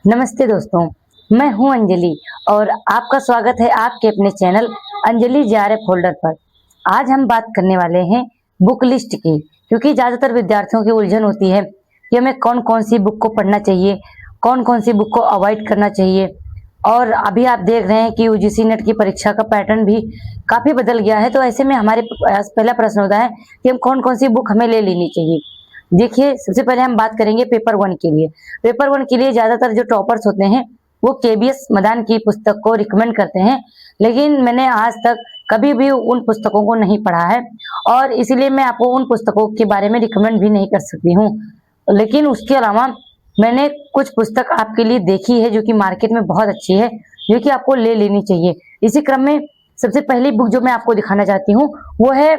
नमस्ते दोस्तों, मैं हूं अंजलि और आपका स्वागत है आपके अपने चैनल अंजलि जेआरएफ होल्डर पर। आज हम बात करने वाले हैं बुक लिस्ट की, क्योंकि ज़्यादातर विद्यार्थियों की उलझन होती है कि हमें कौन कौन सी बुक को पढ़ना चाहिए, कौन कौन सी बुक को अवॉइड करना चाहिए। और अभी आप देख रहे हैं कि यूजीसी नेट की परीक्षा का पैटर्न भी काफ़ी बदल गया है, तो ऐसे में हमारे पास पहला प्रश्न होता है कि हम कौन कौन सी बुक हमें ले लेनी चाहिए। देखिए, सबसे पहले हम बात करेंगे पेपर वन के लिए। पेपर वन के लिए ज्यादातर जो टॉपर्स होते हैं वो केबीएस मदान की पुस्तक को रिकमेंड करते हैं, लेकिन मैंने आज तक कभी भी उन पुस्तकों को नहीं पढ़ा है और इसीलिए मैं आपको उन पुस्तकों के बारे में रिकमेंड भी नहीं कर सकती हूँ। लेकिन उसके अलावा मैंने कुछ पुस्तक आपके लिए देखी है जो कि मार्केट में बहुत अच्छी है, जो कि आपको ले लेनी चाहिए। इसी क्रम में सबसे पहली बुक जो मैं आपको दिखाना चाहती हूँ वो है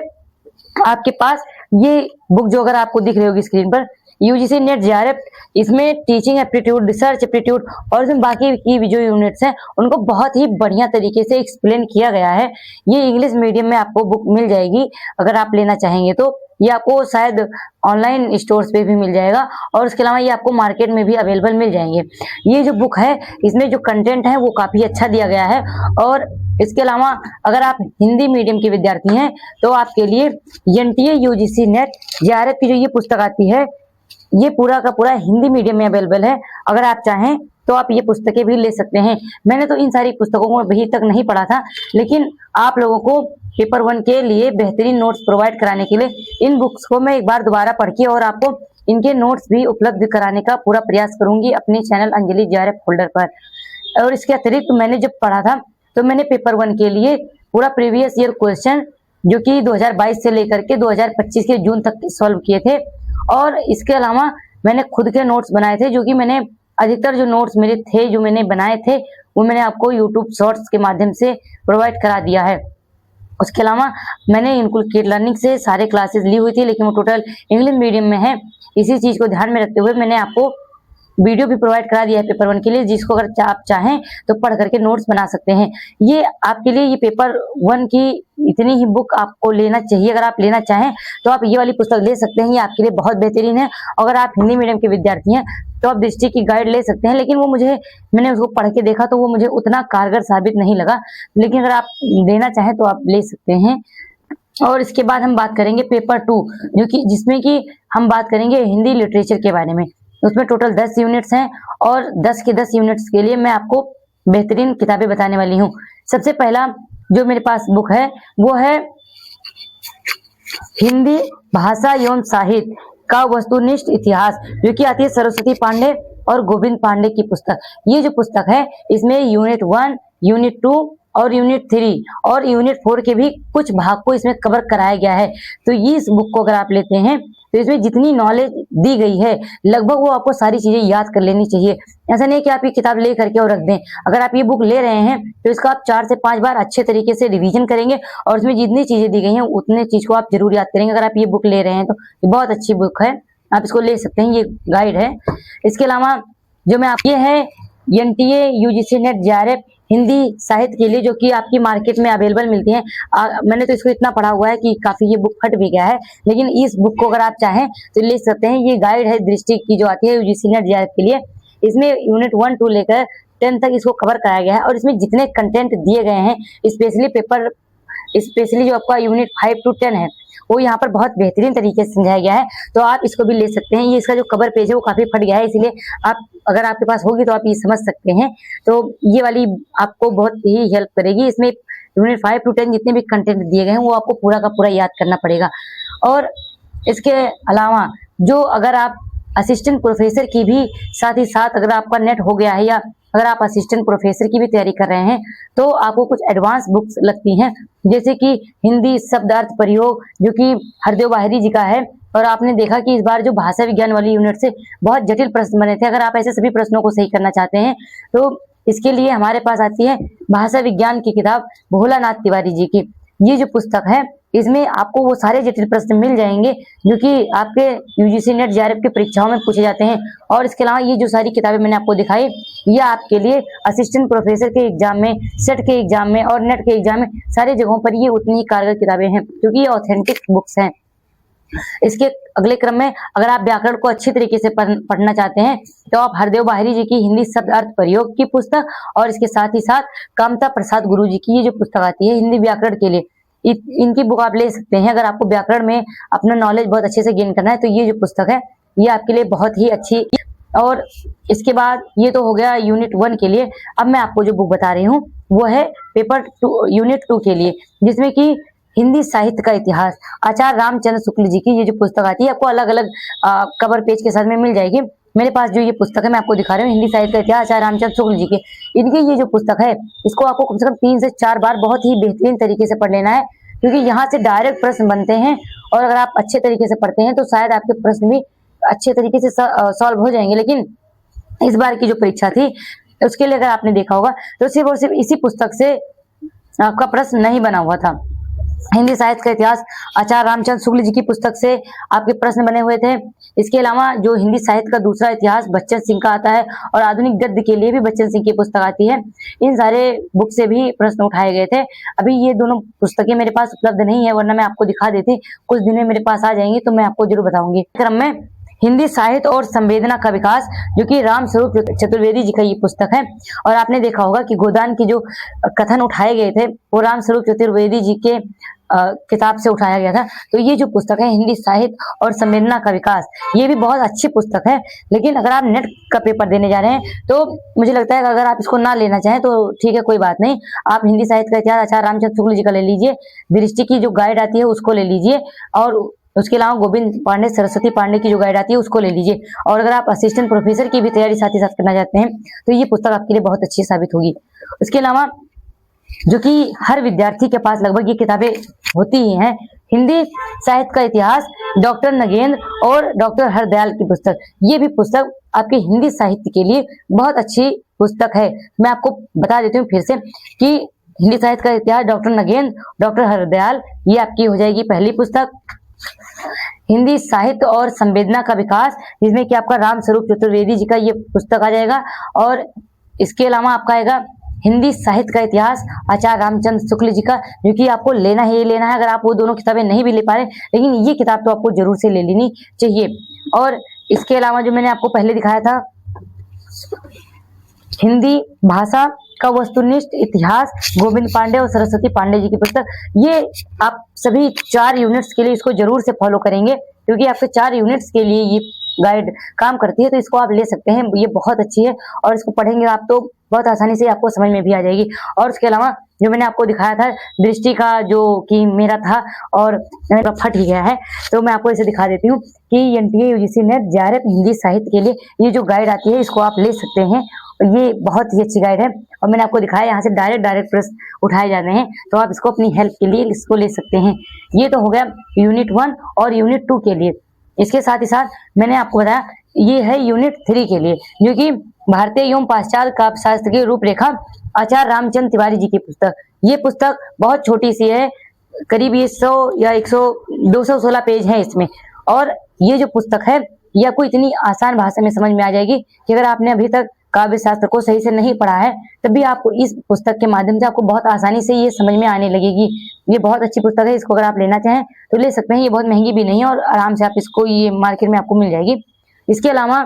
आपके पास ये बुक, जो अगर आपको दिख रही होगी स्क्रीन पर, यूजीसी नेट जेआरएफ। इसमें टीचिंग एप्टीट्यूड, रिसर्च एप्टीट्यूड और इसमें बाकी की जो यूनिट्स हैं उनको बहुत ही बढ़िया तरीके से एक्सप्लेन किया गया है। ये इंग्लिश मीडियम में आपको बुक मिल जाएगी, अगर आप लेना चाहेंगे तो। ये आपको शायद ऑनलाइन स्टोर्स पे भी मिल जाएगा और उसके अलावा ये आपको मार्केट में भी अवेलेबल मिल जाएंगे। ये जो बुक है इसमें जो कंटेंट है वो काफी अच्छा दिया गया है। और इसके अलावा अगर आप हिंदी मीडियम के विद्यार्थी हैं तो आपके लिए एनटीए यूजीसी नेट जेआरएफ की जो ये पुस्तक आती है, ये पूरा का पूरा हिंदी मीडियम में अवेलेबल है। अगर आप चाहें तो आप ये पुस्तकें भी ले सकते हैं। मैंने तो इन सारी पुस्तकों को अभी तक नहीं पढ़ा था, लेकिन आप लोगों को पेपर वन के लिए बेहतरीन नोट्स प्रोवाइड कराने के लिए इन बुक्स को मैं एक बार दोबारा पढ़ के और आपको इनके नोट्स भी उपलब्ध कराने का पूरा प्रयास करूंगी अपने चैनल अंजलि जेआरएफ होल्डर पर। और इसके अतिरिक्त मैंने जब पढ़ा था तो मैंने पेपर वन के लिए पूरा प्रीवियस ईयर क्वेश्चन जो कि 2022 से लेकर के 2025 के जून तक सॉल्व किए थे। और इसके अलावा मैंने खुद के नोट्स बनाए थे, जो कि मैंने अधिकतर जो नोट्स मेरे थे जो मैंने बनाए थे वो मैंने आपको यूट्यूब शॉर्ट्स के माध्यम से प्रोवाइड करा दिया है। उसके अलावा मैंने इनकुलकेट लर्निंग से सारे क्लासेस ली हुई थी, लेकिन वो टोटल इंग्लिश मीडियम में है। इसी चीज को ध्यान में रखते हुए मैंने आपको वीडियो भी प्रोवाइड करा दिया है पेपर वन के लिए, जिसको अगर आप चाहें तो पढ़ करके नोट्स बना सकते हैं। ये आपके लिए ये पेपर वन की इतनी ही बुक आपको लेना चाहिए। अगर आप लेना चाहें तो आप ये वाली पुस्तक ले सकते हैं, ये आपके लिए बहुत बेहतरीन है। अगर आप हिंदी मीडियम के विद्यार्थी हैं तो आप दृष्टि की गाइड ले सकते हैं, लेकिन वो मैंने उसको पढ़ के देखा तो वो मुझे उतना कारगर साबित नहीं लगा। लेकिन अगर आप लेना चाहें तो आप ले सकते हैं। और इसके बाद हम बात करेंगे पेपर टू, जो कि जिसमें कि हम बात करेंगे हिंदी लिटरेचर के बारे में। उसमें टोटल 10 यूनिट्स हैं और 10 के 10 यूनिट्स के लिए मैं आपको बेहतरीन किताबें बताने वाली हूँ। सबसे पहला जो मेरे पास बुक है वो है हिंदी भाषा एवं साहित्य का वस्तुनिष्ठ इतिहास, जो कि आती है सरस्वती पांडे और गोविंद पांडे की पुस्तक। ये जो पुस्तक है इसमें यूनिट 1, यूनिट 2 और यूनिट 3 और यूनिट 4 के भी कुछ भाग को इसमें कवर कराया गया है। तो ये इस बुक को अगर आप लेते हैं तो इसमें जितनी नॉलेज दी गई है लगभग वो आपको सारी चीजें याद कर लेनी चाहिए। ऐसा नहीं कि आप ये किताब ले करके और रख दें। अगर आप ये बुक ले रहे हैं तो इसका आप 4 से 5 बार अच्छे तरीके से रिवीजन करेंगे और उसमें जितनी चीजें दी गई हैं उतने चीज को आप जरूर याद करेंगे। अगर आप ये बुक ले रहे हैं तो ये बहुत अच्छी बुक है, आप इसको ले सकते हैं, ये गाइड है। इसके अलावा जो मैं आप ये है NTA UGC net JRF Hindi साहित्य के लिए, जो कि आपकी मार्केट में अवेलेबल मिलती है। मैंने तो इसको इतना पढ़ा हुआ है कि काफी ये बुक फट भी गया है, लेकिन इस बुक को अगर आप चाहें तो ले सकते हैं। ये गाइड है दृष्टि की जो आती है यूजीसी नेट जेआरएफ के लिए। इसमें यूनिट 1 2 लेकर 10 तक इसको कवर कराया गया है और इसमें जितने कंटेंट दिए गए हैं स्पेशली जो आपका यूनिट 5 to 10 है वो यहाँ पर बहुत बेहतरीन तरीके से समझाया गया है, तो आप इसको भी ले सकते हैं। ये इसका जो कवर पेज है वो काफी फट गया है, इसीलिए आप अगर आपके पास होगी तो आप ये समझ सकते हैं। तो ये वाली आपको बहुत ही हेल्प करेगी। इसमें यूनिट 5 to 10 जितने भी कंटेंट दिए गए हैं वो आपको पूरा का पूरा याद करना पड़ेगा। और इसके अलावा जो अगर आप असिस्टेंट प्रोफेसर की भी साथ ही साथ अगर आपका नेट हो गया है या अगर आप असिस्टेंट प्रोफेसर की भी तैयारी कर रहे हैं तो आपको कुछ एडवांस बुक्स लगती हैं, जैसे कि हिंदी शब्दार्थ प्रयोग, जो कि हरदेव बाहरी जी का है। और आपने देखा कि इस बार जो भाषा विज्ञान वाली यूनिट से बहुत जटिल प्रश्न बने थे। अगर आप ऐसे सभी प्रश्नों को सही करना चाहते हैं तो इसके लिए हमारे पास आती है भाषा विज्ञान की किताब भोलानाथ तिवारी जी की। ये जो पुस्तक है इसमें आपको वो सारे जटिल प्रश्न मिल जाएंगे जो कि आपके यूजीसी नेट जेआरएफ की परीक्षाओं में पूछे जाते हैं। और इसके अलावा ये जो सारी किताबें मैंने आपको दिखाई ये आपके लिए असिस्टेंट प्रोफेसर के एग्जाम में, सेट के एग्जाम में और नेट के एग्जाम में सारे जगहों पर ये उतनी ही कारगर किताबें हैं, क्योंकि ये ऑथेंटिक बुक्स हैं। इसके अगले क्रम में अगर आप व्याकरण को अच्छी तरीके से पढ़ना चाहते हैं तो आप हरदेव बाहरी जी की हिंदी शब्द अर्थ प्रयोग की पुस्तक और इसके साथ ही साथ कामता प्रसाद गुरु जी की ये जो पुस्तक आती है हिंदी व्याकरण के लिए, इनकी बुक आप ले सकते हैं। अगर आपको व्याकरण में अपना नॉलेज बहुत अच्छे से गेन करना है तो ये जो पुस्तक है ये आपके लिए बहुत ही अच्छी। और इसके बाद ये तो हो गया यूनिट 1 के लिए। अब मैं आपको जो बुक बता रही हूँ वो है पेपर 2 यूनिट 2 के लिए, जिसमें कि हिंदी साहित्य का इतिहास आचार्य रामचंद्र शुक्ल जी की ये जो पुस्तक आती है आपको अलग अलग कवर पेज के साथ में मिल जाएगी। मेरे पास जो ये पुस्तक है मैं आपको दिखा रही हूँ, हिंदी साहित्य का इतिहास आचार्य रामचंद्र शुक्ल जी की। इनकी ये जो पुस्तक है इसको आपको कम से कम 3 से 4 बार बहुत ही बेहतरीन तरीके से पढ़ लेना है, क्योंकि यहाँ से डायरेक्ट प्रश्न बनते हैं और अगर आप अच्छे तरीके से पढ़ते हैं तो शायद आपके प्रश्न भी अच्छे तरीके से सॉल्व हो जाएंगे। लेकिन इस बार की जो परीक्षा थी उसके लिए अगर आपने देखा होगा तो सिर्फ और सिर्फ इसी पुस्तक से आपका प्रश्न नहीं बना हुआ था। हिंदी साहित्य का इतिहास आचार्य रामचंद्र शुक्ल जी की पुस्तक से आपके प्रश्न बने हुए थे। इसके अलावा जो हिंदी साहित्य का दूसरा इतिहास बच्चन सिंह का आता है और आधुनिक गद्य के लिए भी बच्चन सिंह की पुस्तक आती है, इन सारे बुक से भी प्रश्न उठाए गए थे। अभी ये दोनों पुस्तकें मेरे पास उपलब्ध नहीं है, वरना मैं आपको दिखा देती, कुछ दिन में मेरे पास आ जाएंगी तो मैं आपको जरूर बताऊंगी। क्रम में हिंदी साहित्य और संवेदना का विकास, जो कि रामस्वरूप चतुर्वेदी जी का ये पुस्तक है। और आपने देखा होगा कि गोदान की जो कथन उठाए गए थे वो रामस्वरूप चतुर्वेदी जी के किताब से उठाया गया था। तो ये जो पुस्तक है हिंदी साहित्य और संवेदना का विकास, ये भी बहुत अच्छी पुस्तक है। लेकिन अगर आप नेट का पेपर देने जा रहे हैं तो मुझे लगता है कि अगर आप इसको ना लेना चाहें तो ठीक है, कोई बात नहीं। आप हिंदी साहित्य का इतिहास आचार्य रामचंद्र शुक्ल जी का ले लीजिए, दृष्टि की जो गाइड आती है उसको ले लीजिए, और उसके अलावा गोविंद पांडे सरस्वती पांडे की जो गाइड आती है उसको ले लीजिए। और अगर आप असिस्टेंट प्रोफेसर की भी तैयारी साथ ही साथ करना चाहते हैं तो ये पुस्तक आपके लिए बहुत अच्छी साबित होगी। उसके अलावा जो कि हर विद्यार्थी के पास लगभग ये किताबें होती ही हैं, हिंदी साहित्य का इतिहास डॉक्टर नगेंद्र और डॉक्टर हरदयाल की पुस्तक, ये भी पुस्तक आपके हिंदी साहित्य के लिए बहुत अच्छी पुस्तक है। मैं आपको बता देती हूँ फिर से कि हिंदी साहित्य का इतिहास डॉक्टर नगेंद्र डॉक्टर हरदयाल, ये आपकी हो जाएगी पहली पुस्तक। हिंदी साहित्य और संवेदना का विकास, जिसमें कि आपका रामस्वरूप चतुर्वेदी जी का ये पुस्तक आ जाएगा। और इसके अलावा आपका आएगा हिंदी साहित्य का इतिहास आचार्य रामचंद्र शुक्ल जी का, जो कि आपको लेना ही लेना है। अगर आप वो दोनों किताबें नहीं भी ले पा रहे, लेकिन ये किताब तो आपको जरूर से ले लेनी चाहिए। और इसके अलावा जो मैंने आपको पहले दिखाया था हिंदी भाषा का वस्तुनिष्ठ इतिहास गोविंद पांडे और सरस्वती पांडे जी की पुस्तक, ये आप सभी 4 यूनिट्स के लिए इसको जरूर से फॉलो करेंगे, क्योंकि आपके 4 यूनिट्स के लिए ये गाइड काम करती है। तो इसको आप ले सकते हैं, ये बहुत अच्छी है और इसको पढ़ेंगे आप तो बहुत आसानी से आपको समझ में भी आ जाएगी। और उसके अलावा जो मैंने आपको दिखाया था दृष्टि का, जो कि मेरा था और फट ही गया है, तो मैं आपको इसे दिखा देती हूँ कि NTA UGC net JRF Hindi साहित्य के लिए ये जो गाइड आती है इसको आप ले सकते हैं। और ये बहुत ही अच्छी गाइड है और मैंने आपको दिखाया यहाँ से डायरेक्ट प्रश्न उठाए जाते हैं, तो आप इसको अपनी हेल्प के लिए इसको ले सकते हैं। ये तो हो गया यूनिट 1 और यूनिट 2 के लिए। इसके साथ ही साथ मैंने आपको बताया ये है यूनिट 3 के लिए, जो कि भारतीय एवं पाश्चात्य काव्य शास्त्र की रूपरेखा आचार्य रामचंद्र तिवारी जी की पुस्तक। ये पुस्तक बहुत छोटी सी है, करीब 100 या 216 पेज है इसमें। और ये जो पुस्तक है ये आपको इतनी आसान भाषा में समझ में आ जाएगी कि अगर आपने अभी तक काव्य शास्त्र को सही से नहीं पढ़ा है तब भी आपको इस पुस्तक के माध्यम से आपको बहुत आसानी से ये समझ में आने लगेगी। ये बहुत अच्छी पुस्तक है, इसको अगर आप लेना चाहें तो ले सकते हैं। ये बहुत महंगी भी नहीं है और आराम से आप इसको ये मार्केट में आपको मिल जाएगी। इसके अलावा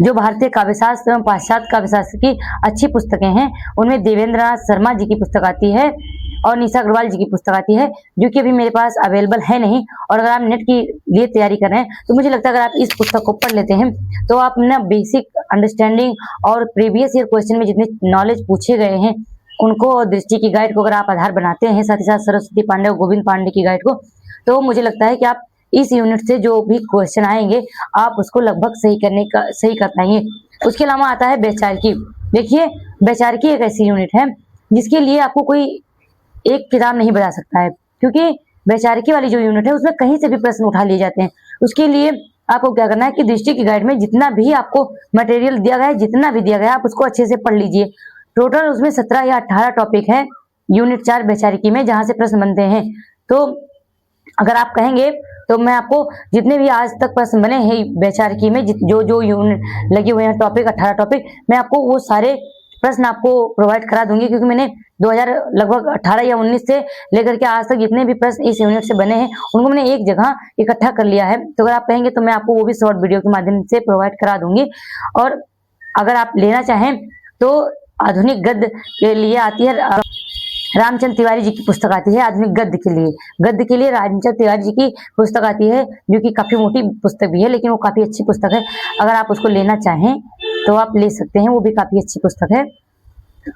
जो भारतीय काव्यशास्त्र एवं पाश्चात्य काव्यशास्त्र की अच्छी पुस्तकें हैं उनमें देवेंद्र नाथ शर्मा जी की पुस्तक आती है और निशा अग्रवाल जी की पुस्तक आती है, जो कि अभी मेरे पास अवेलेबल है नहीं। और अगर आप नेट की लिए तैयारी कर रहे हैं तो मुझे लगता है अगर आप इस पुस्तक को पढ़ लेते हैं तो आप ना बेसिक अंडरस्टैंडिंग और प्रीवियस ईयर क्वेश्चन में जितने नॉलेज पूछे गए हैं उनको और दृष्टि की गाइड को अगर आप आधार बनाते हैं, साथ ही साथ सरस्वती पांडे और गोविंद पांडे की गाइड को, तो मुझे लगता है कि आप इस यूनिट से जो भी क्वेश्चन आएंगे आप उसको लगभग सही कर पाएंगे। उसके अलावा आता है वैचारिकी। देखिए वैचारिकी एक ऐसी यूनिट है जिसके लिए आपको कोई एक किताब नहीं बता सकता है, क्योंकि वैचारिकी वाली जो यूनिट है उसमें कहीं से भी प्रश्न उठा लिए जाते हैं। उसके लिए आपको क्या करना है कि दृष्टि की गाइड में जितना भी आपको मटेरियल दिया गया है, जितना भी दिया गया है, आप उसको अच्छे से पढ़ लीजिए। टोटल उसमें 17 या 18 टॉपिक है यूनिट 4 वैचारिकी में, जहां से प्रश्न बनते हैं। तो अगर आप कहेंगे तो मैं आपको जितने भी आज तक प्रश्न बने हैं वैचारिकी में, जो यूनिट लगे हुए हैं टॉपिक 18 टॉपिक, मैं आपको वो सारे प्रश्न आपको प्रोवाइड करा दूंगी, क्योंकि मैंने 2000 लगभग 18 या 19 से लेकर के आज तक जितने भी प्रश्न इस यूनिट से बने हैं उनको मैंने एक जगह इकट्ठा कर लिया है। तो अगर आप कहेंगे तो मैं आपको वो भी शॉर्ट वीडियो के माध्यम से प्रोवाइड करा दूंगी। और अगर आप लेना चाहें तो आधुनिक गद्य के लिए आती है रामचंद्र तिवारी जी की पुस्तक आती है। आधुनिक गद्य के लिए रामचंद्र तिवारी जी की पुस्तक आती है, जो कि काफी मोटी पुस्तक भी है, लेकिन वो काफी अच्छी पुस्तक है। अगर आप उसको लेना चाहें तो आप ले सकते हैं, वो भी काफी अच्छी पुस्तक है।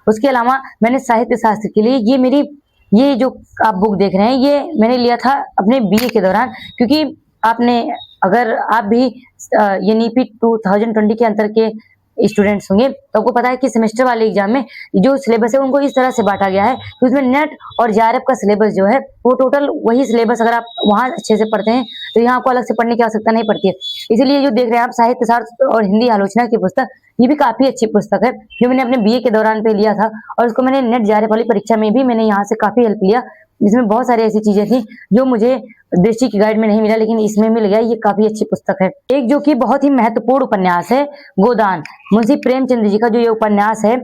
उसके अलावा मैंने साहित्य शास्त्र के लिए ये जो आप बुक देख रहे हैं ये मैंने लिया था अपने बीए के दौरान, क्योंकि अगर आप भी ये नीपी 2020 के अंतर के स्टूडेंट्स होंगे तो आपको पता है कि सेमेस्टर वाले एग्जाम में जो सिलेबस है उनको इस तरह से बांटा गया है कि उसमें नेट और जेआरएफ का सिलेबस जो है वो टोटल वही सिलेबस अगर आप वहां अच्छे से पढ़ते हैं तो यहाँ आपको अलग से पढ़ने की आवश्यकता नहीं पड़ती है। इसीलिए जो देख रहे हैं आप साहित्य शास्त्र और हिंदी आलोचना की पुस्तक, ये भी काफी अच्छी पुस्तक है जो मैंने अपने बीए के दौरान पे लिया था, और उसको मैंने नेट जेआरएफ वाली परीक्षा में भी मैंने यहाँ से काफी हेल्प लिया, जिसमें बहुत सारी ऐसी चीजें थी जो मुझे दृष्टि की गाइड में नहीं मिला, लेकिन इसमें मिल गया। ये काफी अच्छी पुस्तक है। एक जो कि बहुत ही महत्वपूर्ण उपन्यास है गोदान, मुंशी प्रेमचंद जी का जो ये उपन्यास है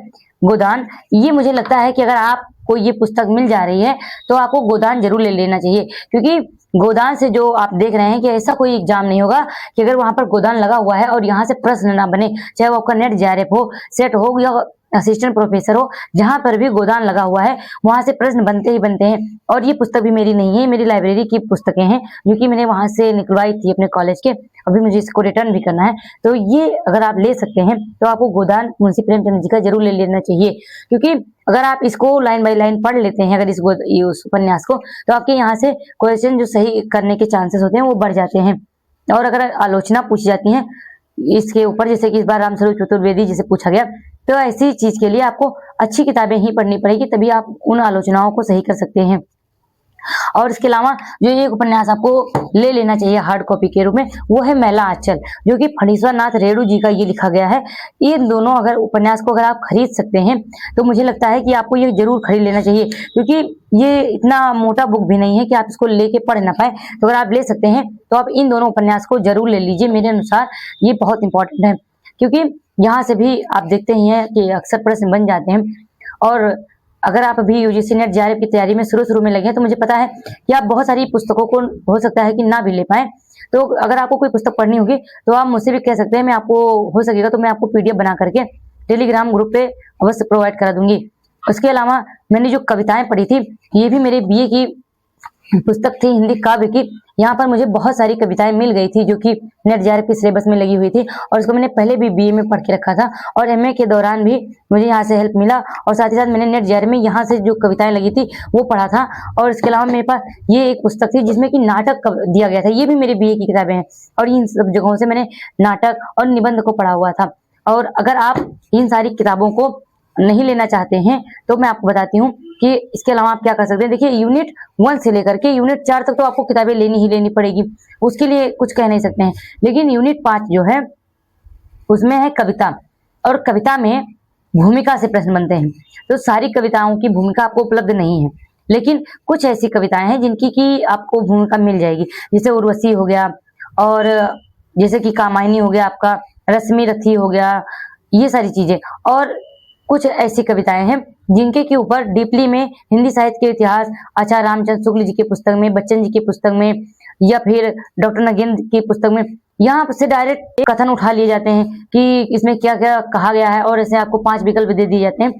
गोदान, ये मुझे लगता है कि अगर आपको ये पुस्तक मिल जा रही है तो आपको गोदान जरूर ले लेना चाहिए, क्योंकि गोदान से जो आप देख रहे हैं कि ऐसा कोई एग्जाम नहीं होगा कि अगर वहां पर गोदान लगा हुआ है और यहाँ से प्रश्न ना बने, चाहे वो आपका नेट जेआरएफ हो, सेट हो या असिस्टेंट प्रोफेसर हो, जहां पर भी गोदान लगा हुआ है वहां से प्रश्न बनते ही बनते हैं। और ये पुस्तक भी मेरी नहीं है, मेरी लाइब्रेरी की पुस्तकें हैं जो कि मैंने वहां से निकलवाई थी अपने कॉलेज के, अभी मुझे इसको रिटर्न भी करना है। तो ये अगर आप ले सकते हैं तो आपको गोदान मुंशी प्रेमचंद जी का जरूर ले लेना चाहिए, क्योंकि अगर आप इसको लाइन बाय लाइन पढ़ लेते हैं अगर इस उपन्यास को, तो आपके यहाँ से क्वेश्चन जो सही करने के चांसेस होते हैं वो बढ़ जाते हैं। और अगर आलोचना पूछी जाती है इसके ऊपर, जैसे कि इस बार रामस्वरूप चतुर्वेदी जिसे पूछा गया, तो ऐसी चीज के लिए आपको अच्छी किताबें ही पढ़नी पड़ेगी, तभी आप उन आलोचनाओं को सही कर सकते हैं। और इसके अलावा जो ये उपन्यास आपको ले लेना चाहिए हार्ड कॉपी के रूप में, वो है मैला आंचल, जो कि फणीश्वर नाथ रेणु जी का ये लिखा गया है। ये दोनों अगर उपन्यास को अगर आप खरीद सकते हैं तो मुझे लगता है कि आपको ये जरूर खरीद लेना चाहिए, क्योंकि ये इतना मोटा बुक भी नहीं है कि आप इसको लेके पढ़ ना पाए। तो अगर आप ले सकते हैं तो आप इन दोनों उपन्यास को जरूर ले लीजिए। मेरे अनुसार ये बहुत इंपॉर्टेंट है, क्योंकि यहाँ से भी आप देखते ही हैं कि अक्सर प्रश्न बन जाते हैं। और अगर आप अभी यूजीसी नेट जेआरएफ की तैयारी में शुरू में लगे हैं तो मुझे पता है कि आप बहुत सारी पुस्तकों को हो सकता है कि ना भी ले पाए। तो अगर आपको कोई पुस्तक पढ़नी होगी तो आप मुझसे भी कह सकते हैं, मैं आपको हो सकेगा तो मैं आपको पीडीएफ बना करके टेलीग्राम ग्रुप पे अवश्य प्रोवाइड करा दूंगी। उसके अलावा मैंने जो कविताएं पढ़ी थी ये भी मेरे बीए की पुस्तक थी हिंदी काव्य की। यहाँ पर मुझे बहुत सारी कविताएं मिल गई थी जो कि नेट जेआरएफ के सिलेबस में लगी हुई थी, और इसको मैंने पहले भी बीए में पढ़ के रखा था और एमए के दौरान भी मुझे यहाँ से हेल्प मिला। और साथ ही साथ मैंने नेट जेआरएफ में यहाँ से जो कविताएं लगी थी वो पढ़ा था। और इसके अलावा मेरे पास ये एक पुस्तक थी जिसमें कि नाटक दिया गया था, ये भी मेरे बीए की किताबें हैं, और इन सब जगहों से मैंने नाटक और निबंध को पढ़ा हुआ था। और अगर आप इन सारी किताबों को नहीं लेना चाहते हैं तो मैं आपको बताती हूँ कि इसके अलावा आप क्या कर सकते हैं। देखिए यूनिट 1 से लेकर के यूनिट 4 तक तो आपको किताबें लेनी ही लेनी पड़ेगी, उसके लिए कुछ कह नहीं सकते हैं। लेकिन यूनिट 5 जो है उसमें है कविता, और कविता में भूमिका से प्रश्न बनते हैं। तो सारी कविताओं की भूमिका आपको उपलब्ध नहीं है, लेकिन कुछ ऐसी कविताएं हैं जिनकी की आपको भूमिका मिल जाएगी, जैसे उर्वशी हो गया, और जैसे कि कामायनी हो गया, आपका रश्मि रथी हो गया, ये सारी चीजें। और कुछ ऐसी कविताएं हैं जिनके के ऊपर डीपली में हिंदी साहित्य के इतिहास आचार्य रामचंद्र शुक्ल जी की पुस्तक में, बच्चन जी की पुस्तक में, या फिर डॉक्टर नगेंद्र की पुस्तक में यहाँ से डायरेक्ट कथन उठा लिए जाते हैं कि इसमें क्या क्या कहा गया है, और ऐसे आपको 5 विकल्प दे दिए जाते हैं।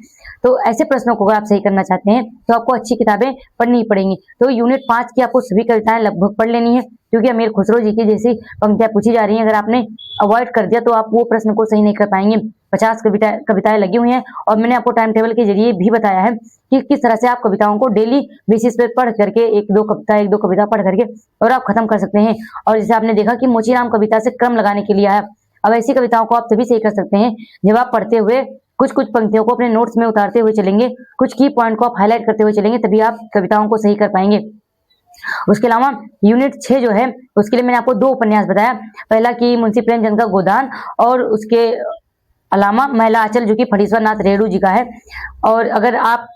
तो ऐसे प्रश्नों को अगर आप सही करना चाहते हैं तो आपको अच्छी किताबें पढ़नी ही पड़ेंगी। तो यूनिट 5 की आपको सभी कविताएं लगभग पढ़ लेनी है, क्योंकि अमीर खुसरो जी की जैसी पंक्तियां पूछी जा रही हैं, अगर आपने अवॉइड कर दिया तो आप वो प्रश्न को सही नहीं कर पाएंगे। 50 कविताएं लगी हुई हैं, और मैंने आपको टाइम टेबल के जरिए भी बताया है कि किस तरह से आप कविताओं को डेली बेसिस पे पढ़ करके एक दो कविता पढ़ करके और आप खत्म कर सकते हैं। और जैसे आपने देखा कि मोचीराम कविता से क्रम लगाने के लिए आया, अब ऐसी कविताओं को आप तभी सही कर सकते हैं जब आप पढ़ते हुए कुछ पंक्तियों को अपने नोट्स में उतारते हुए चलेंगे, कुछ की पॉइंट को आप हाईलाइट करते हुए चलेंगे, तभी आप कविताओं को सही कर पाएंगे। उसके अलावा यूनिट 6 जो है उसके लिए मैंने आपको 2 उपन्यास बताया, पहला कि मुंशी प्रेमचंद का गोदान, और उसके अलावा मैला आंचल जो कि फणीश्वर नाथ रेणु जी का है। और अगर आप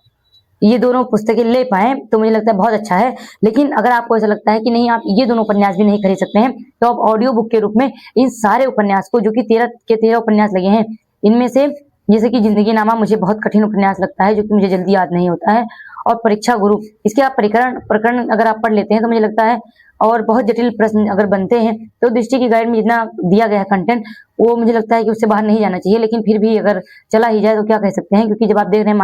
ये दोनों पुस्तकें ले पाए तो मुझे लगता है बहुत अच्छा है। लेकिन अगर आपको ऐसा लगता है कि नहीं आप ये दोनों उपन्यास भी नहीं खरीद सकते हैं, तो आप ऑडियो बुक के रूप में इन सारे उपन्यास को, जो कि 13 के 13 उपन्यास लगे हैं, इनमें से जैसे कि जिंदगी नामा मुझे बहुत कठिन उपन्यास लगता है, जो कि मुझे जल्दी याद नहीं होता है। और परीक्षा गुरु, इसके आप प्रकरण अगर आप पढ़ लेते हैं तो मुझे लगता है, और बहुत जटिल प्रश्न अगर बनते हैं तो दृष्टि की गाइड में जितना दिया गया है कंटेंट, वो मुझे लगता है कि उससे बाहर नहीं जाना चाहिए। लेकिन फिर भी अगर चला ही जाए तो क्या कह सकते हैं, क्योंकि जब आप देख रहे हैं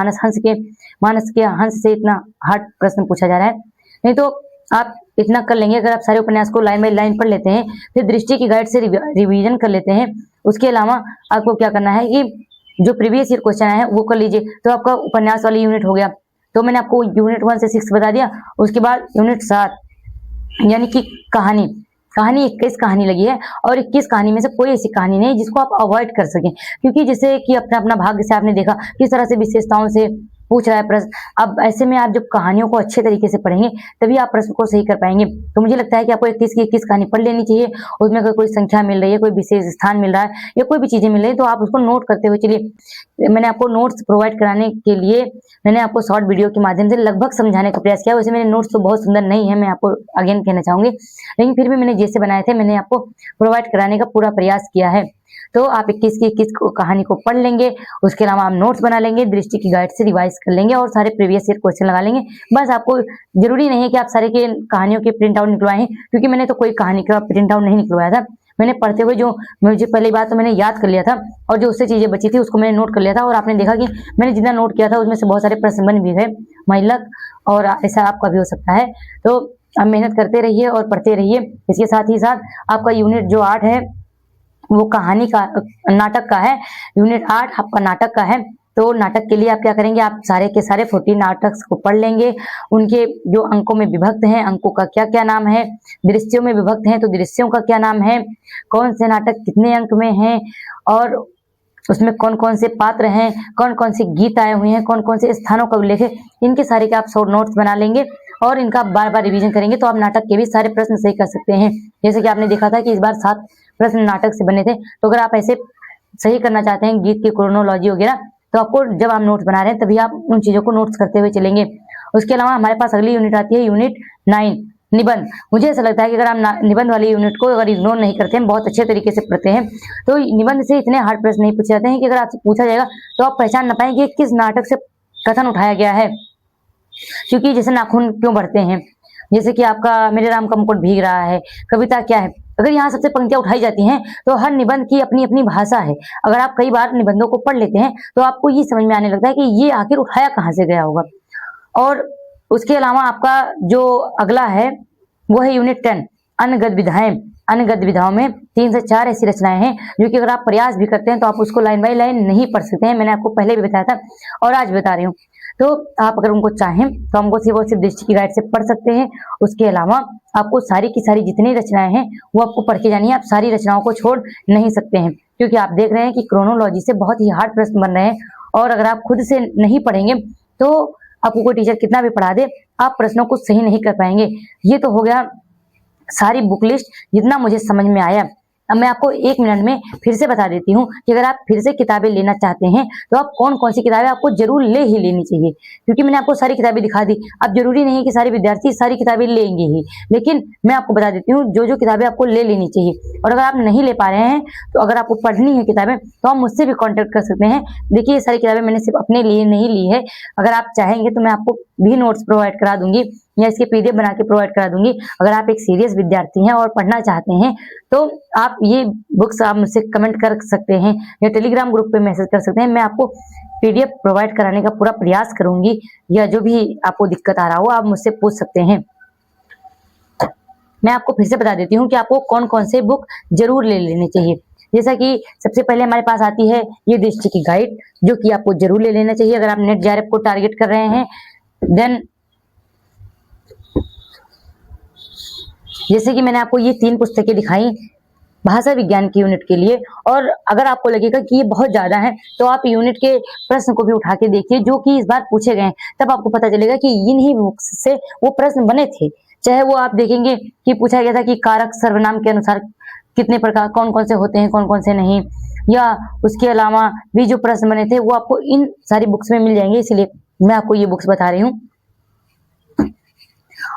मानस के हंस से इतना हार्ड प्रश्न पूछा जा रहा है। नहीं तो आप इतना कर लेंगे, अगर आप सारे उपन्यास को लाइन बाय लाइन पढ़ लेते हैं, फिर दृष्टि की गाइड से रिवीजन कर लेते हैं। उसके अलावा आपको क्या करना है कि जो प्रीवियस ईयर क्वेश्चन है वो कर लीजिए, तो आपका उपन्यास वाली यूनिट हो गया। तो मैंने आपको यूनिट 1 से 6 बता दिया। उसके बाद यूनिट 7 यानी कि कहानी 21 कहानी लगी है, और 21 कहानी में से कोई ऐसी कहानी नहीं जिसको आप अवॉइड कर सकें, क्योंकि जैसे कि अपना अपना भाग्य से आपने देखा किस तरह से विशेषताओं से पूछ रहा है प्रश्न। अब ऐसे में आप जब कहानियों को अच्छे तरीके से पढ़ेंगे तभी आप प्रश्न को सही कर पाएंगे। तो मुझे लगता है कि आपको 21 की 21 कहानी पढ़ लेनी चाहिए। उसमें अगर कोई संख्या मिल रही है, कोई विशेष स्थान मिल रहा है, या कोई भी चीजें मिल रही है, तो आप उसको नोट करते हुए चलिए। मैंने आपको नोट्स प्रोवाइड कराने के लिए मैंने आपको शॉर्ट वीडियो के माध्यम से लगभग समझाने का प्रयास किया। वैसे मेरे नोट्स तो बहुत सुंदर नहीं है, मैं आपको अगेन कहना चाहूंगी, लेकिन फिर भी मैंने जैसे बनाए थे मैंने आपको प्रोवाइड कराने का पूरा प्रयास किया है। तो आप 21 की 21 कहानी को पढ़ लेंगे। उसके अलावा आप नोट्स बना लेंगे, दृष्टि की गाइड से रिवाइज कर लेंगे, और सारे प्रीवियस ईयर क्वेश्चन लगा लेंगे। बस आपको जरूरी नहीं है कि आप सारे के कहानियों के प्रिंट आउट निकलवाएं, क्योंकि मैंने तो कोई कहानी का प्रिंट आउट नहीं निकलवाया था। मैंने पढ़ते हुए जो मुझे पहली बात तो मैंने याद कर लिया था, और जो उससे चीजें बची थी उसको मैंने नोट कर लिया था। और आपने देखा कि मैंने जितना नोट किया था उसमें से बहुत सारे प्रश्न बन भी गए महिलक, और ऐसा आपका भी हो सकता है। तो आप मेहनत करते रहिए और पढ़ते रहिए। इसके साथ ही साथ आपका यूनिट जो 8 है वो कहानी का नाटक का है। यूनिट 8 आपका नाटक का है। तो नाटक के लिए आप क्या करेंगे, आप सारे के सारे 40 नाटक को पढ़ लेंगे। उनके जो अंकों में विभक्त हैं, अंकों का क्या क्या नाम है, दृश्यों में विभक्त हैं तो दृश्यों का क्या नाम है, कौन से नाटक कितने अंक में हैं, और उसमें कौन कौन से पात्र हैं, कौन कौन से गीत आए हुए हैं, कौन कौन से स्थानों का उल्लेख है, इनके सारे के आप शॉर्ट नोट्स बना लेंगे, और इनका बार बार रिवीजन करेंगे तो आप नाटक के भी सारे प्रश्न सही कर सकते हैं। जैसे कि आपने देखा था कि इस बार 7 प्रश्न नाटक से बने थे। तो अगर आप ऐसे सही करना चाहते हैं गीत की क्रोनोलॉजी वगैरह, तो आपको जब आप नोट्स बना रहे हैं तभी आप उन चीजों को नोट्स करते हुए चलेंगे। उसके अलावा हमारे पास अगली यूनिट आती है यूनिट 9 निबंध। मुझे ऐसा लगता है कि अगर आप निबंध वाली यूनिट को अगर इग्नोर नहीं करते हैं, बहुत अच्छे तरीके से पढ़ते हैं, तो निबंध से इतने हार्ड प्रश्न नहीं पूछे जाते हैं कि अगर आपसे पूछा जाएगा तो आप पहचान ना पाएंगे किस नाटक से कथन उठाया गया है। क्योंकि जैसे नाखून क्यों बढ़ते हैं, जैसे कि आपका मेरे राम का मुकुट भीग रहा है, कविता क्या है, अगर यहाँ सबसे पंक्तियां उठाई जाती हैं तो हर निबंध की अपनी अपनी भाषा है। अगर आप कई बार निबंधों को पढ़ लेते हैं तो आपको ये समझ में आने लगता है कि ये आखिर उठाया कहाँ से गया होगा। और उसके अलावा आपका जो अगला है वो है यूनिट 10 अन्य गद्य विधाएं। अन्य गद्य विधाओं में 3 से 4 ऐसी रचनाएं हैं जो कि अगर आप प्रयास भी करते हैं तो आप उसको लाइन बाय लाइन नहीं पढ़ सकते हैं। मैंने आपको पहले भी बताया था और आज बता रही हूँ। तो आप अगर उनको चाहें तो हमको सिर्फ और सिर्फ दृष्टि की गाइड से पढ़ सकते हैं। उसके अलावा आपको सारी की सारी जितनी रचनाएं हैं वो आपको पढ़ के जानी है। आप सारी रचनाओं को छोड़ नहीं सकते हैं, क्योंकि आप देख रहे हैं कि क्रोनोलॉजी से बहुत ही हार्ड प्रश्न बन रहे हैं, और अगर आप खुद से नहीं पढ़ेंगे तो आपको कोई टीचर कितना भी पढ़ा दे, आप प्रश्नों को सही नहीं कर पाएंगे। ये तो हो गया सारी बुक लिस्ट जितना मुझे समझ में आया। अब मैं आपको 1 मिनट में फिर से बता देती हूँ कि अगर आप फिर से किताबें लेना चाहते हैं तो आप कौन कौन सी किताबें आपको जरूर ले ही लेनी चाहिए, क्योंकि मैंने आपको सारी किताबें दिखा दी। अब जरूरी नहीं है कि सारे विद्यार्थी सारी किताबें लेंगे ही, लेकिन मैं आपको बता देती हूँ जो जो किताबें आपको ले लेनी चाहिए। और अगर आप नहीं ले पा रहे हैं तो अगर आपको पढ़नी है किताबें तो आप मुझसे भी कॉन्टेक्ट कर सकते हैं। देखिए ये सारी किताबें मैंने सिर्फ अपने लिए नहीं ली है, अगर आप चाहेंगे तो मैं आपको भी नोट्स प्रोवाइड करा दूंगी या इसके पीडीएफ बना के प्रोवाइड करा दूंगी। अगर आप एक सीरियस विद्यार्थी हैं और पढ़ना चाहते हैं तो आप ये बुक्स आप मुझसे कमेंट कर सकते हैं या टेलीग्राम ग्रुप पे मैसेज कर सकते हैं। मैं आपको पीडीएफ प्रोवाइड कराने का पूरा प्रयास करूंगी, या जो भी आपको दिक्कत आ रहा हो आप मुझसे पूछ सकते हैं। मैं आपको फिर से बता देती हूँ कि आपको कौन कौन से बुक जरूर ले लेने चाहिए। जैसा कि सबसे पहले हमारे पास आती है ये दृष्टि की गाइड, जो कि आपको जरूर ले लेना चाहिए अगर आप नेट जेआरएफ को टारगेट कर रहे हैं। देन जैसे कि मैंने आपको ये 3 पुस्तकें दिखाई भाषा विज्ञान की यूनिट के लिए, और अगर आपको लगेगा कि ये बहुत ज्यादा है तो आप यूनिट के प्रश्न को भी उठा के देखिए जो कि इस बार पूछे गए हैं, तब आपको पता चलेगा कि इन्हीं बुक्स से वो प्रश्न बने थे। चाहे वो आप देखेंगे कि पूछा गया था कि कारक सर्वनाम के अनुसार कितने प्रकार कौन कौन से होते हैं, कौन कौन से नहीं, या उसके अलावा भी जो प्रश्न बने थे वो आपको इन सारी बुक्स में मिल जाएंगे, इसलिए मैं आपको ये बुक्स बता रही हूँ।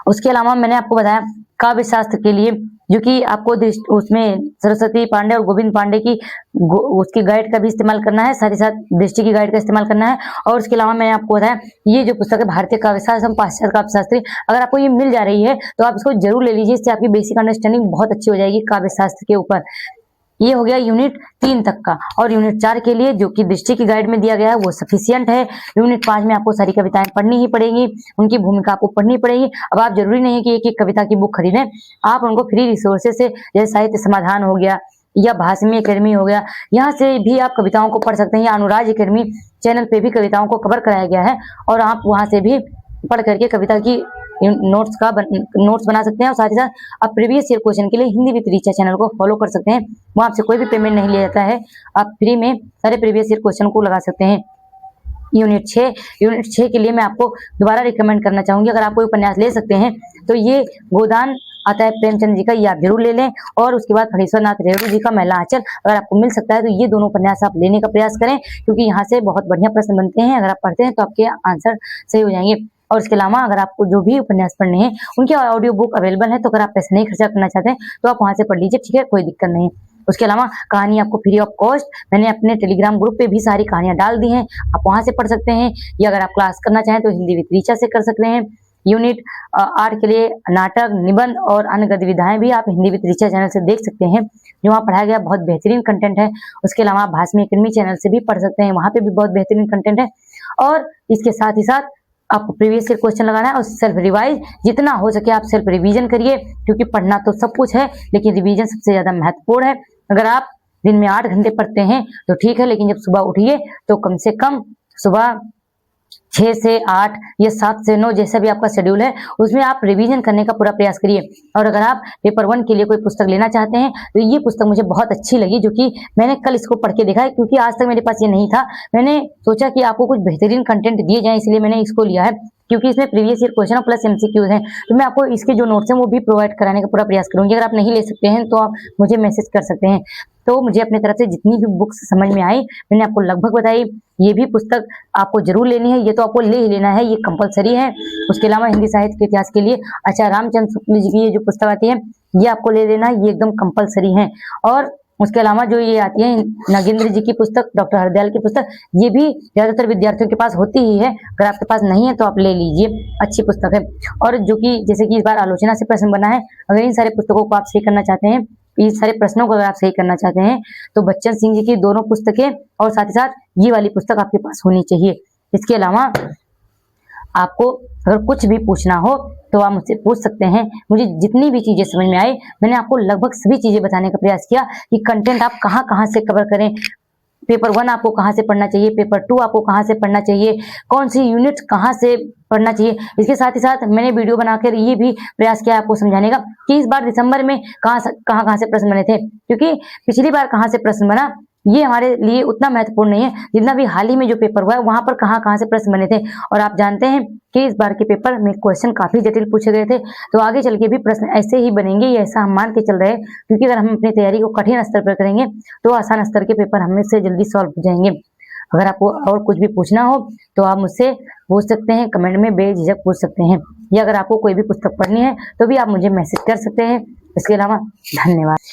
उसके अलावा मैंने आपको बताया काव्य शास्त्र के लिए, जो कि आपको उसमें सरस्वती पांडे और गोविंद पांडे की उसकी गाइड का भी इस्तेमाल करना है, साथ ही साथ दृष्टि की गाइड का इस्तेमाल करना है। और उसके अलावा मैंने आपको बताया ये जो पुस्तक है भारतीय काव्य शास्त्र एवं पाश्चात्य काव्य शास्त्री, अगर आपको ये मिल जा रही है तो आप इसको जरूर ले लीजिए, इससे आपकी बेसिक अंडरस्टैंडिंग बहुत अच्छी हो जाएगी काव्य शास्त्र के ऊपर। ये हो गया यूनिट 3 तक का। और यूनिट 4 के लिए जो कि दृष्टि की गाइड में दिया गया है वो सफिशियंट है। यूनिट 5 में आपको सारी कविताएं पढ़नी ही पड़ेगी, उनकी भूमिका आपको पढ़नी पड़ेगी। अब आप जरूरी नहीं है कि एक एक कविता की बुक खरीदें, आप उनको फ्री रिसोर्सेज से, जैसे साहित्य समाधान हो गया या भाषमी अकेडमी हो गया, यहाँ से भी आप कविताओं को पढ़ सकते हैं, या अनुराज अकेडमी चैनल पे भी कविताओं को कवर कराया गया है और आप वहां से भी पढ़ करके कविता की नोट्स बना सकते हैं। और साथ ही साथ आप प्रीवियस ईयर क्वेश्चन के लिए हिंदी विद रीचा चैनल को फॉलो कर सकते हैं, वहां आपसे कोई भी पेमेंट नहीं लिया जाता है, आप फ्री में सारे प्रीवियस ईयर क्वेश्चन को लगा सकते हैं। यूनिट 6 के लिए मैं आपको दोबारा रिकमेंड करना चाहूंगी, अगर आप कोई उपन्यास ले सकते हैं तो ये गोदान आता है प्रेमचंद जी का, ये आप जरूर ले लें। और उसके बाद फणीश्वर नाथ रेणु जी का महिला आंचल, अगर आपको मिल सकता है तो ये दोनों उपन्यास आप लेने का प्रयास करें, क्योंकि यहाँ से बहुत बढ़िया प्रश्न बनते हैं। अगर आप पढ़ते हैं तो आपके आंसर सही हो जाएंगे। और इसके अलावा अगर आपको जो भी उपन्यास पढ़ने हैं उनके ऑडियो बुक अवेलेबल है, तो अगर आप पैसे नहीं खर्चा करना चाहते हैं तो आप वहां से पढ़ लीजिए, ठीक है, कोई दिक्कत नहीं। उसके अलावा कहानी आपको फ्री ऑफ कॉस्ट मैंने अपने टेलीग्राम ग्रुप पे भी सारी कहानियां डाल दी हैं, आप वहां से पढ़ सकते हैं, या अगर आप क्लास करना चाहें तो हिंदी विद रीचा से कर सकते हैं। यूनिट 8 के लिए नाटक, निबंध और अन्य गतिविधियां भी आप हिंदी विद रीचा चैनल से देख सकते हैं, जो वहाँ पढ़ाया गया बहुत बेहतरीन कंटेंट है। उसके अलावा आप भाषमी अकेडमी चैनल से भी पढ़ सकते हैं, वहां पे भी बहुत बेहतरीन कंटेंट है। और इसके साथ ही साथ आपको प्रीवियस ईयर क्वेश्चन लगाना है और सेल्फ रिवाइज जितना हो सके आप सेल्फ रिवीजन करिए, क्योंकि पढ़ना तो सब कुछ है लेकिन रिवीजन सबसे ज्यादा महत्वपूर्ण है। अगर आप दिन में 8 घंटे पढ़ते हैं तो ठीक है, लेकिन जब सुबह उठिए तो कम से कम सुबह 6 से 8 या 7 से 9 जैसा भी आपका शेड्यूल है उसमें आप रिवीजन करने का पूरा प्रयास करिए। और अगर आप पेपर 1 के लिए कोई पुस्तक लेना चाहते हैं तो ये पुस्तक मुझे बहुत अच्छी लगी, जो कि मैंने कल इसको पढ़ के देखा है, क्योंकि आज तक मेरे पास ये नहीं था। मैंने सोचा कि आपको कुछ बेहतरीन कंटेंट दिए जाए, इसलिए मैंने इसको लिया है, क्योंकि इसमें प्रीवियस ईयर क्वेश्चन और प्लस एमसीक्यूज हैं, तो मैं आपको इसके जो नोट्स हैं वो भी प्रोवाइड कराने का पूरा प्रयास करूंगी। अगर आप नहीं ले सकते हैं तो आप मुझे मैसेज कर सकते हैं। तो मुझे अपनी तरफ से जितनी भी बुक्स समझ में आई मैंने आपको लगभग बताई। ये भी पुस्तक आपको जरूर लेनी है, ये तो आपको ले ही लेना है, ये कंपलसरी है। उसके अलावा हिंदी साहित्य के इतिहास के लिए आचार्य रामचंद्र शुक्ल जी की ये जो पुस्तक आती है ये आपको ले लेना है, ये एकदम कंपलसरी है। और उसके अलावा जो ये आती है नागेंद्र जी की पुस्तक, डॉक्टर हरदयाल की पुस्तक, ये भी ज्यादातर विद्यार्थियों के पास होती ही है, अगर आपके पास नहीं है तो आप ले लीजिए, अच्छी पुस्तक है। और जो कि जैसे कि इस बार आलोचना से प्रश्न बना है, अगर इन सारे पुस्तकों को आप सही करना चाहते हैं, इस सारे प्रश्नों को अगर आप सही करना चाहते हैं तो बच्चन सिंह जी की दोनों पुस्तकें और साथ ही साथ ये वाली पुस्तक आपके पास होनी चाहिए। इसके अलावा आपको अगर कुछ भी पूछना हो तो आप मुझसे पूछ सकते हैं। मुझे जितनी भी चीजें समझ में आई मैंने आपको लगभग सभी चीजें बताने का प्रयास किया कि कंटेंट आप कहाँ कहाँ से कवर करें, पेपर 1 आपको कहाँ से पढ़ना चाहिए, पेपर 2 आपको कहाँ से पढ़ना चाहिए, कौन सी यूनिट कहाँ से पढ़ना चाहिए। इसके साथ ही साथ मैंने वीडियो बनाकर ये भी प्रयास किया आपको समझाने का कि इस बार दिसंबर में कहाँ से प्रश्न बने थे, क्योंकि पिछली बार कहाँ से प्रश्न बना ये हमारे लिए उतना महत्वपूर्ण नहीं है जितना भी हाल ही में जो पेपर हुआ है वहां पर कहाँ से प्रश्न बने थे। और आप जानते हैं कि इस बार के पेपर में क्वेश्चन काफी जटिल पूछे गए थे, तो आगे चल के भी प्रश्न ऐसे ही बनेंगे, ये ऐसा हम मान के चल रहे हैं, क्योंकि अगर हम अपनी तैयारी को कठिन स्तर पर करेंगे तो आसान स्तर के पेपर हमें से जल्दी सॉल्व हो जाएंगे। अगर आपको और कुछ भी पूछना हो तो आप मुझसे पूछ सकते हैं, कमेंट में बेझिझक पूछ सकते हैं, या अगर आपको कोई भी पुस्तक पढ़नी है तो भी आप मुझे मैसेज कर सकते हैं। इसके अलावा धन्यवाद।